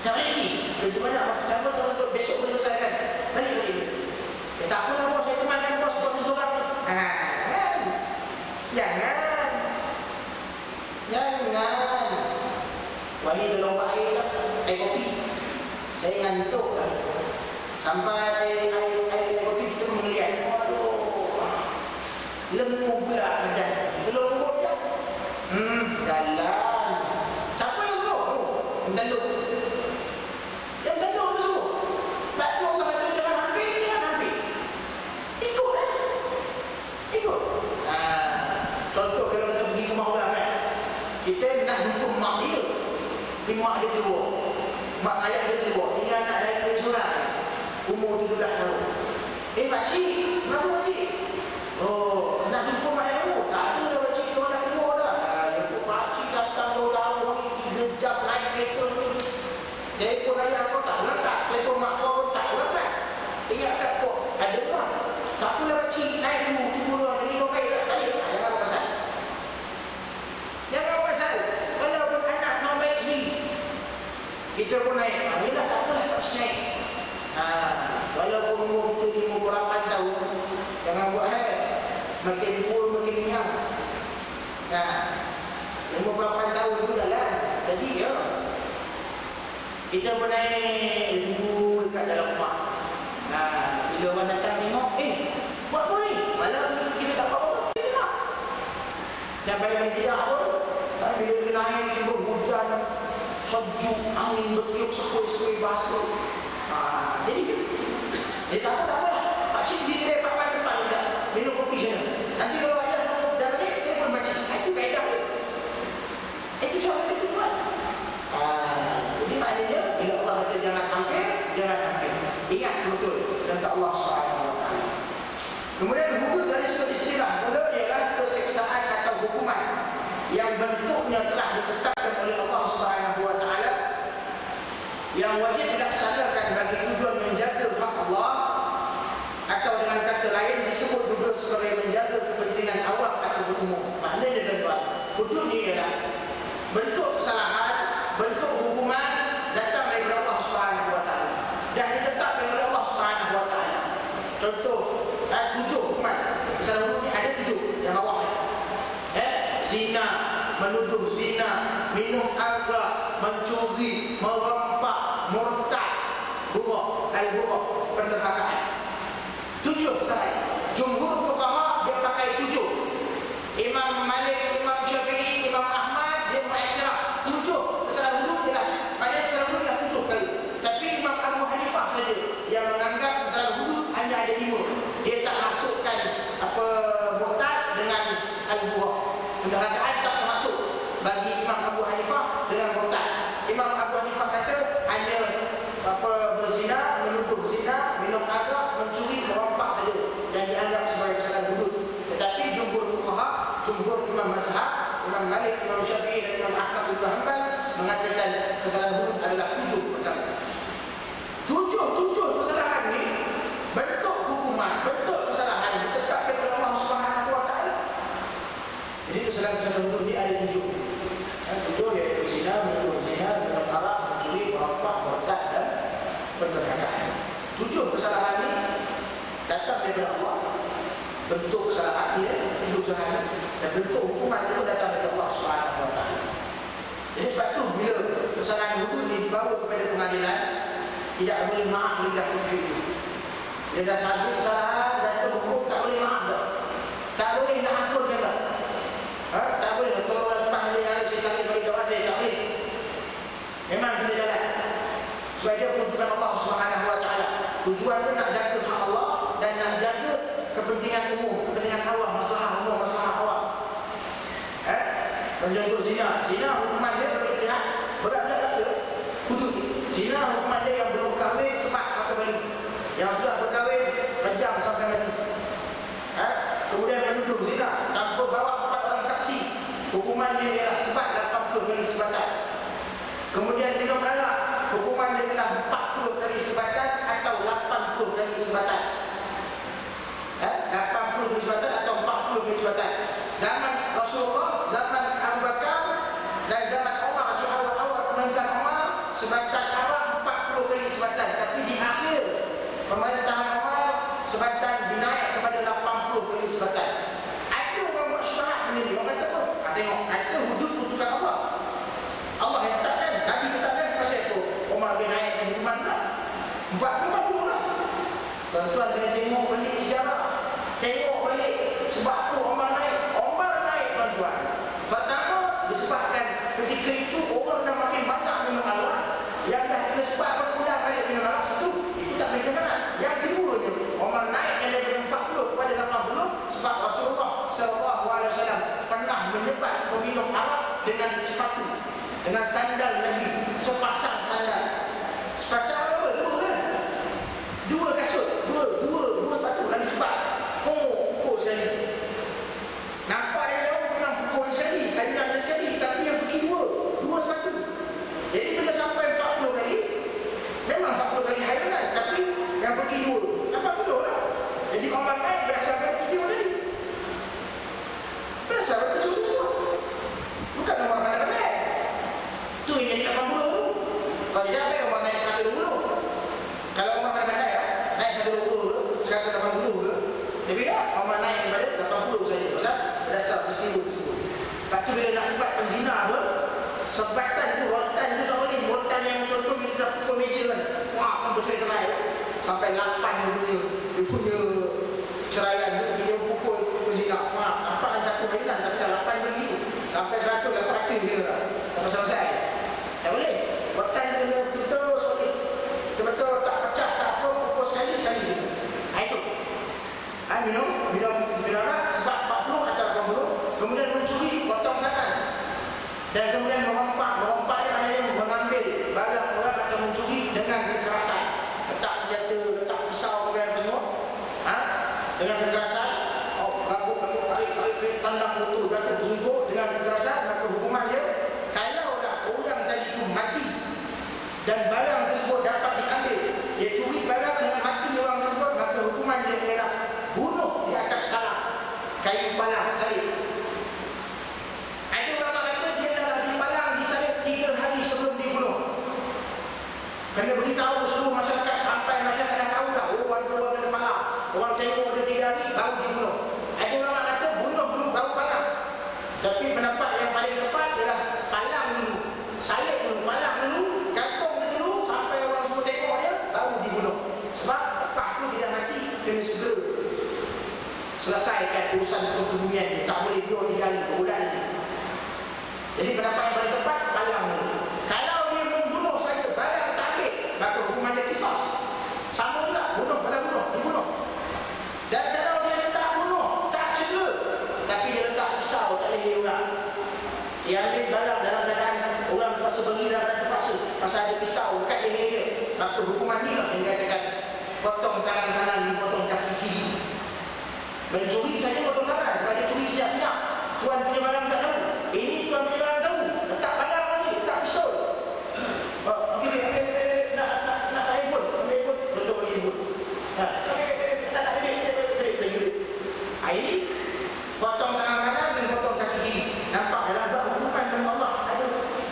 Tak balik lagi. Kerja banyak. Tak apa, untuk besok boleh selesaikan. Balik. Tak apalah bos, saya temankan bos buat seorang. Jangan. Wani tolong buat air lah. Air kopi. Saya ngantuk lah. Sampai air kopi kita melihat. Waduh. Lemu pula badan. Belum lembut je. Jalan. Siapa yang suruh? Yang tanduk tu suruh. Sebab tu Allah kata jangan ambil. Ikut. Contoh kalau kita pergi rumah orang kan. Kita nak hukum mak dia. Ni mak dia keluar. Mak ayah dia keluar. Tinggal anak dari seorang. Umur 17 tahun. Pakcik, kenapa pakcik? Oh, nak jumpa mak ayah tu? Tak ada dah pakcik, dia dah keluar dah. Jumpa pakcik datang 2 tahun ni, 3 jam naik kereta ni. Telefon ayah kau tak berangkat. Telefon mak kau pun tak berangkat. Ingat kat kau, ada mak. Tak apalah pakcik, naik dulu, tunggu dulu. Jadi kau kaya tak balik. Jangan apa pasal. Walaupun anak kau baik sendiri, kita pun naik. Yelah tak apalah pakcik naik. Walaupun umur kita 58 tahun, jangan buat makin tua makin minyak. 58 tahun tu jalan. Jadi kita pun naik tunggu dekat dalam rumah. Bila orang datang tengok, buat apa ni? Malam kita tak buat apa-apa, kita nak. Dan pada tidak pun, bila kita naik, kita hujan, sejuk, angin bertiup, sekui-sekui basah. Jadi dia tak apa lah. Pakcik dia kedai papan depan juga. Minum kopi sana. Nanti kalau ayah dah balik, dia pun pakcik. Itu kaedah dia. Itu cara kita buat. Jadi maknanya, bila Allah kata jangan hampir. Ingat betul. Dan Allah SWT. Kemudian hukum dari sudut istilah mula ialah keseksaan atau hukuman yang bentuknya telah ditetapkan oleh Allah SWT, yang wajib dilaksanakan bagi tujuan menjaga hak Allah, atau dengan kata lain disebut juga sebagai menjaga kepentingan awam atau umum. Maknanya tuan-tuan, hududnya ialah bentuk kesalahan, bentuk hukuman datang daripada Allah SWT dan ditetapkan oleh Allah SWT. Contoh, 7 hukuman. Kesalahan hukum ni ada 7 yang bawah. Zina, menuduh zina, minum arak, mencuri, merompak, murtad, al-huruf, penderhakaan. 7 kesalahan. Jumhur fuqaha dia pakai 7. Imam Malik, Imam Syafi'i, Imam Ahmad dia mengiktiraf 7 kesalahan hudud ialah pada kesalahan hudud ialah 7 kali. Tapi Imam Abu Hanifah saja yang menganggap kesalahan hudud hanya ada 5. Dia tak masukkan murtad dengan al-huruf. Penderhakaan tak termasuk bagi Imam Abu Hanifah dengan murtad. Imam Abu Hanifah kata hanya mengatakan kesalahan hudud adalah 7 perkara. 7 kesalahan ini bentuk hukuman, bentuk kesalahan ditetapkan oleh Allah Subhanahu wa taala. Jadi kesalahan hudud ini ada 7. 7 yaitu zina, minum haram, mencuri, merampas, murtad dan penderhakaan. 7 kesalahan ini datang daripada Allah. Bentuk kesalahan dia 7 kesalahan dan bentuk hukuman itu datang dari Allah Subhanahu wa taala. Jadi sebab tu bila kesalahan hudud ini dibawa kepada pengadilan, tidak boleh maaf hingga ke itu. Dia dah sabit kesalahan dan hukum tak boleh maaf dah. Tak boleh nak ampun dia tak. Tak boleh kalau lepas dia saya tarik bagi jawab saya tak boleh. Memang kena jalan. Sebab dia peruntukan Allah Subhanahu wa taala. Tujuan dia nak jaga hak Allah dan nak jaga kepentingan umum, kepentingan awam, masalah umum, masalah awam. Contoh zina hukuman dia bagi pihak berat-berat ke hudud. Zina hukuman dia yang belum kahwin sebat sampai mati, yang sudah berkahwin rejam sampai mati. Kemudian menuduh zina tanpa bawa 4 orang saksi, hukuman dia ialah sebat 80 kali sebatan. Kemudian minum arak, hukuman dia ialah 40 kali sebatan atau 80 kali sebatan. 80 kali sebatan atau 40 kali sebatan. Zaman Rasulullah, zaman Abu Bakar dan zaman Umar, di awal-awal pemerintahan Umar sebatan arak 40 kali sebatan, tapi di akhir pemerintahan Umar sebatan dinaik kepada 80 kali sebatan. Ada orang buat syubhat sendiri. Orang kata apa? Tengok, itu hudud peruntukan Allah. Allah yang takkan, Nabi katakan pasal itu Umar dinaikkan hukuman lah 40 lah. Tuan-tuan kena tengok balik sejarah, tengok balik sebab tu Umar naik tuan-tuan. Pertama disebabkan ketika itu orang dah makin banyak minum arak, yang dah kena sebab berkurang banyak minum arak situ, itu tak beda sangat. Yang kedua ni Umar naik dari 40 kepada 80 sebab Rasulullah SAW pernah menyebat peminum arak dengan sepatu, dengan sandal Nabi, sepasang sandal. Sepasang apa? Dua kasut, dua sepatu Nabi sebat. Pukul sekali. Nampak dia jauh memang pukul sekali, kainan sekali, tapi yang pergi dua sepatu. Jadi bila sampai 40 kali, memang 40 kali hairan, tapi yang pergi 80 lah. Jadi Umar naik berdasarkan peristiwa tadi. Berdasarkan peristiwa semua. Bukan Umar naik. Tu yang jadi 80. Kalau tidak, Umar naik 120. Kalau Umar naik 120 ke, 180 ke, tapi tak, Umar naik kepada 80 saja. Pasal berdasar peristiwa tersebut. Lepas tu bila nak sebat penzina pun, sebatan tu, rotan tu tak boleh. Rotan yang contoh kita dah pukul meja kan, wah, kan bercerai sampai 8 dia punya ceraian tu, dia pukul penzina. Wah, nampak kan satu hairan, tapi dah 8 lagi sampai 100 dapat dia dah. Tak selesai. Tak boleh. Rotan tu kena betul solid, betul tak pecah, tak apa, pukul sekali. Itu minum arak sebab 40 atau 80, kemudian mencuri, potong tangan, dan kemudian merompak maknanya mengambil barang orang atau mencuri dengan kekerasan, letak senjata, letak pisau dan semua, dengan kekerasan, gabung tarik tandang motor, gabung berjumpa dengan kekerasan. Maka hukuman dia, kalau dah orang tadi itu mati dan barang tersebut dapat diambil, dia curi barang dengan mati orang tersebut, maka hukuman dia ialah bunuh di atas kalang, kayu palang, salib. Ada ulama kata dia dah dipalang, disalib 3 hari sebelum dibunuh. Kena beritahu seluruh masyarakat, sampai masyarakat dah tahu dah, orang kena palang, orang tengok dia 3 hari baru dibunuh. Ada ulama kata bunuh dulu baru palang. Tapi pendapat yang paling tepat ialah palang dulu, salib dulu, palang dulu, gantung dia dulu sampai orang semua tengok dia baru dibunuh. Sebab lepas tu dia dah mati, kena segera selesaikan urusan kebumian dia, tak boleh 2-3 hari bulan ni. Jadi pendapat yang paling tepat palang dulu. Kalau dia membunuh saja, barang tak ambil, maka hukuman dia qisas. Sama juga, dibunuh. Dan kalau dia letak bunuh, tak cedera, tapi dia letak pisau tak leher orang, dia ambil barang dalam keadaan orang terpaksa bagi dalam keadaan terpaksa, pasal ada pisau dekat leher dia, maka hukuman ni lah yang dikatakan potong tangan kanan, potong kaki kiri. Mencuri saja potong tangan sebab dia curi siap-siap. Tuan punya barang tak tahu. Ini tuan punya barang tahu. Letak barang lagi, letak pistol.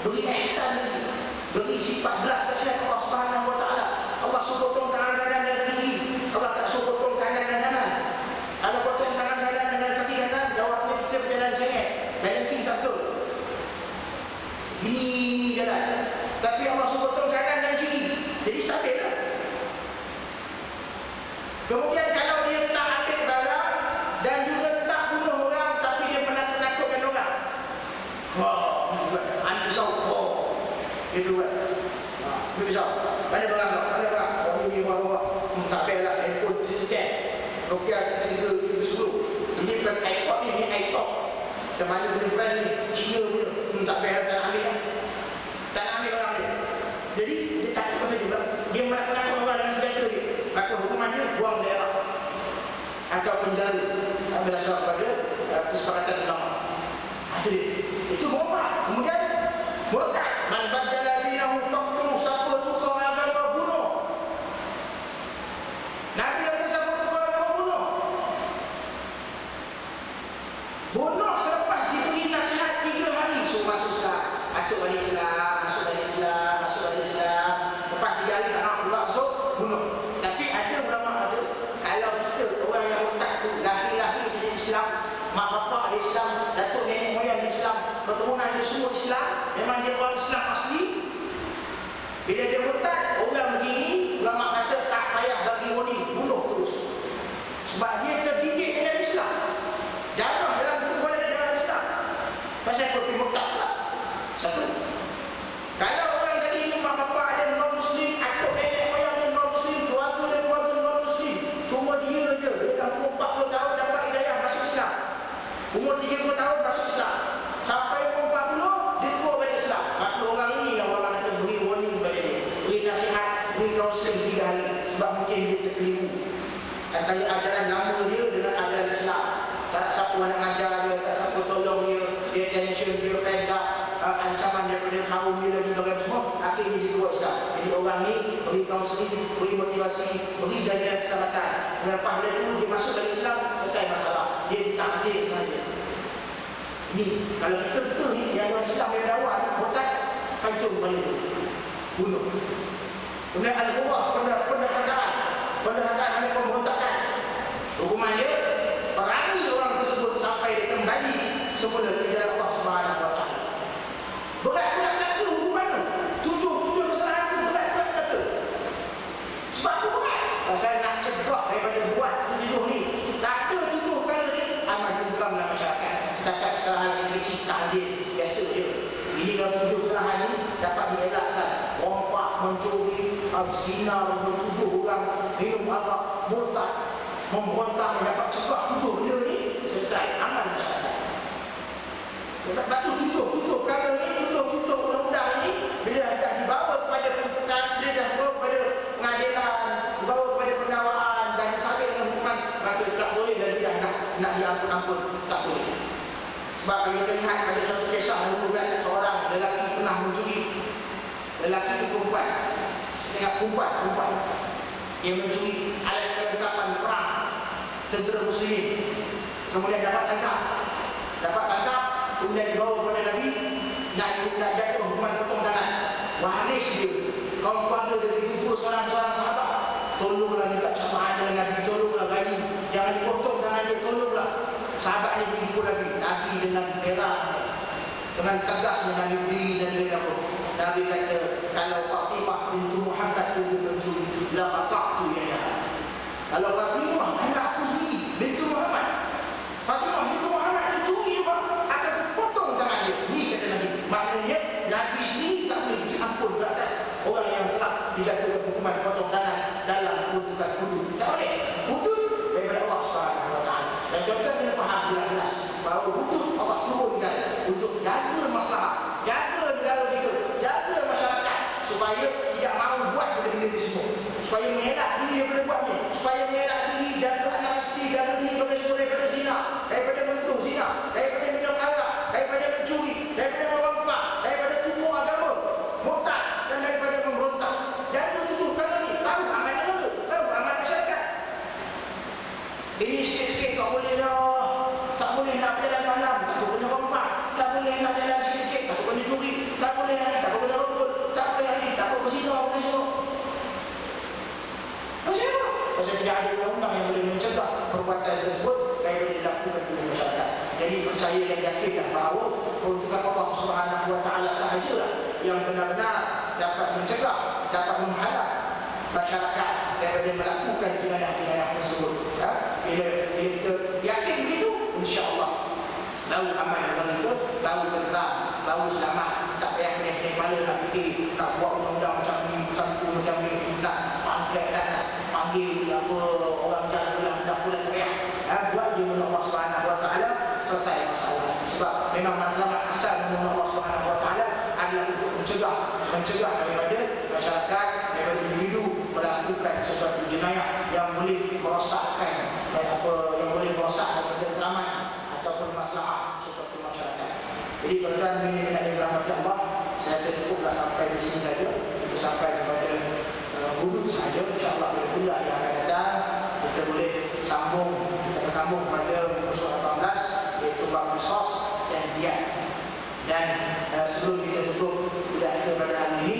beri ihsan lagi, beri sifat belas kasihan Allah Subhanahu wa taala. Allah suruh potong tangan kanan dan kiri, Allah tak suruh potong kanan dan kanan. Kalau potong tangan kanan dengan kaki kanan, jawabnya kita berjalan sengit, balancing tak betul, gini jalan. Tapi Allah suruh potong kanan dan kiri, jadi stabil lah. Kemudian kalau dia tak ambil barang dan juga tak bunuh orang, tapi dia menakut-nakutkan orang, wah, itu kan ambil pisau, oh, itu kan, ambil pisau, mana barang kau, mana barang, orang ini bawa, tak payah lah, handphone, CCTV, Nokia 3310, ini bukan iPod ni, ini iPod, dan mana benda-benda ni, Cina punya, tak payah, tak nak ambil lah, tak nak ambil barang dia. Jadi dia takut apa juga, dia menakut-nakut orang dengan senjata dia, maka hukuman dia buang daerah atau penjara berdasar pada kesepakatan ulama. Itu murtad. Kemudian murtad, man badala dinahu faqtulu, siapa tukar agama bunuh. Nabi kata siapa tukar agama bunuh. Bunuh selepas diberi nasihat 3 hari. So masuk Islam, masuk balik Islam, masuk balik Islam, masuk balik Islam. Lepas 3 hari tak nak keluar, masuk bunuh. Tapi ada ulama kata, kalau kita orang yang murtad tu lahir-lahir saja Islam, mak bapak ada Islam, datuk nenek moyang Islam, keturunan dia semua Islam, memang dia orang Islam asli. Bila dia murtad, orang begini, ulama kata tak payah bagi warning, bunuh terus. Sebab dia terdidik dengan Islam, darah dalam tubuh dia darah Islam. Pasal apa dia murtad pula? Satu, kalau orang tadi ini mak bapak ada non-Muslim, atau nenek moyang dia non-Muslim, keluarga dia keluarga non-Muslim, cuma dia je, dia dah umur 40 tahun dapat hidayah masuk Islam, umur 30 tahun masuk Islam, sampai umur 40 dia keluar balik Islam. Maka orang ini yang orang kata beri warning pada dia, beri nasihat, beri kaunseling 3 hari, sebab mungkin dia terkeliru antara ajaran lama dia dengan ajaran Islam. Tak siapa nak ajar dia, tak siapa tolong dia tension, dia fed up, ancaman daripada kaum dia lagi bagai semua. Akhirnya dia keluar Islam. Jadi orang ni beri kaunseling, beri motivasi, beri jaminan keselamatan. Lepas dia itu dia masuk dalam Islam, selesai masalah, dia ditakzir saja. Ni kalau kita betul ni yang orang Islam dari awal murtad, hancur balik tu, bunuh. Kemudian al-qurah, pendahkaan ada pemberontakan. Hukuman dia perangi orang tersebut sampai dia kembali semula ke jalan Allah Subhanahu wa taala. Berat-berat kata hukuman tu, 7 kesalahan tu berat-berat kata. Sebab tu berat, pasal nak cegah daripada buat 7 ni. Kata 7 perkara ni amat dibuang dalam masyarakat. Setakat kesalahan kecil takzir biasa je. Ini kalau 7 kesalahan ni dapat dielakkan. Rompak, mencuri, zina, menuduh orang, minum arak, murtad, memberontak, dapat cegah 7 benda ni, selesai, aman masyarakat. Lepas tu 7 perkara ni, 7 undang-undang ni, bila dah dibawa kepada penentukan, bila dah dibawa kepada pengadilan, dibawa kepada pendakwaan dan disabit dengan hukuman, maka tak boleh lagi dah nak diampun-ampun, tak boleh. Sebab kalau kita lihat ada satu kisah dulu kan, seorang lelaki pernah mencuri. Lelaki itu perempuan, ingat perempuan yang mencuri alat kelengkapan perang tentera muslimin. Kemudian dapat tangkap, kemudian dibawa kepada Nabi, nak jatuh hukuman potong tangan. Waris dia, kaum keluarga dia berjumpa seorang sahabat, tolonglah minta syafaat dengan Nabi, tolonglah bayi, jangan dipotong tangan dia, tolonglah. Sahabat ni berjumpa Nabi dengan perak, dengan tegas dengan Nabi dan dia kata, Nabi kata, kalau Fatimah binti Muhammad itu mencuri, la qata'tu yadaha. Kalau Fatimah anak aku sendiri binti Muhammad, Fatimah binti Muhammad itu curi, akan potong tangan dia. Ni kata Nabi. Maknanya Nabi sendiri tak boleh diampun ke atas orang yang telah dijatuhkan hukuman potong tangan dalam peruntukan hudud. Tak boleh. Hudud daripada Allah Subhanahu wa taala. Dan kita kena faham jelas-jelas bahawa hudud Allah turunkan untuk jaga masalah, jaga negara kita, jaga masyarakat, supaya tidak mahu buat benda-benda ini semua, supaya mengelak diri daripada buatnya, supaya mengelak diri, jaga anak isteri, jaga diri daripada zina, daripada menyentuh zina, daripada minum arak, daripada mencuri, daripada merompak, daripada tubuh agama, murtad, dan daripada memberontak. Jaga 7 perkara ni, tahu aman negara, tahu aman masyarakat. Ini sikit-sikit tak boleh dah, tak boleh nak berjalan malam, tak boleh orang perbuatan tersebut daripada dilakukan oleh masyarakat. Jadi percaya dan yakinlah bahawa peruntukan Allah Subhanahu Wa Taala sahajalah yang benar-benar dapat mencegah, dapat menghalang masyarakat daripada melakukan jenayah-jenayah tersebut. Ya? Bila kita yakin begitu, insya-Allah tahu aman dengan itu, tahu tenteram, tahu selamat, tak payah pening kepala nak fikir nak buat undang-undang macam ni, macam ni, nak panggil apa orang jahat dah pula tak payah. Buat je dengan Allah Subhanahu Wa Taala, selesai masalah. Sebab memang masalah asal dengan Allah Subhanahu Wa Taala adalah untuk mencegah daripada masyarakat, daripada individu melakukan sesuatu jenayah yang boleh merosakkan yang boleh merosakkan ketenteraman ataupun masalah sesuatu masyarakat. Jadi tuan-tuan ini yang dirahmati Allah, saya rasa cukuplah sampai di sini saja. Kita sampai kepada hudud saja. InsyaAllah bila kuliah yang akan datang kita boleh sambung pada surah 18, iaitu bab qisas dan diyat. Dan sebelum kita tutup kuliah kita pada hari ini,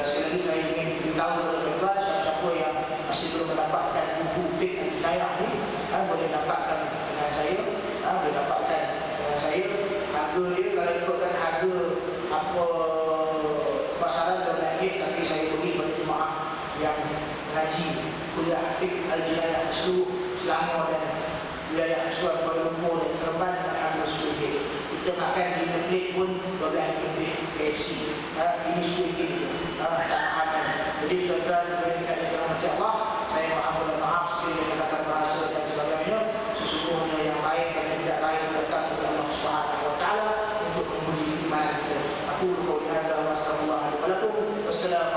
sekali lagi saya ingin beritahu kepada tuan-tuan siapa yang masih belum mendapatkan buku fiqh al-jinayah ini, boleh dapatkan dengan saya, boleh dapatkan dengan saya. Harga dia kalau ikutkan harga apa pasaran dan lain, tapi saya beri pada jemaah yang mengaji kuliah fiqh al-jinayah seluruh Selangor dan wilayah Kuala Lumpur dan Seremban dengan harga RM10. Kita makan di negeri pun RM12 KFC. Ini RM10 tak ada. Jadi tuan-tuan berikan dirahmati Allah, saya mohon maaf sekali dengan kasar bahasa dan sebagainya. Sesungguhnya yang baik dan yang tidak baik datang dari Allah Subhanahu Wa Taala untuk menguji iman kita. Aku qauli hadza wa astaghfirullah li wa lakum. Wassalamu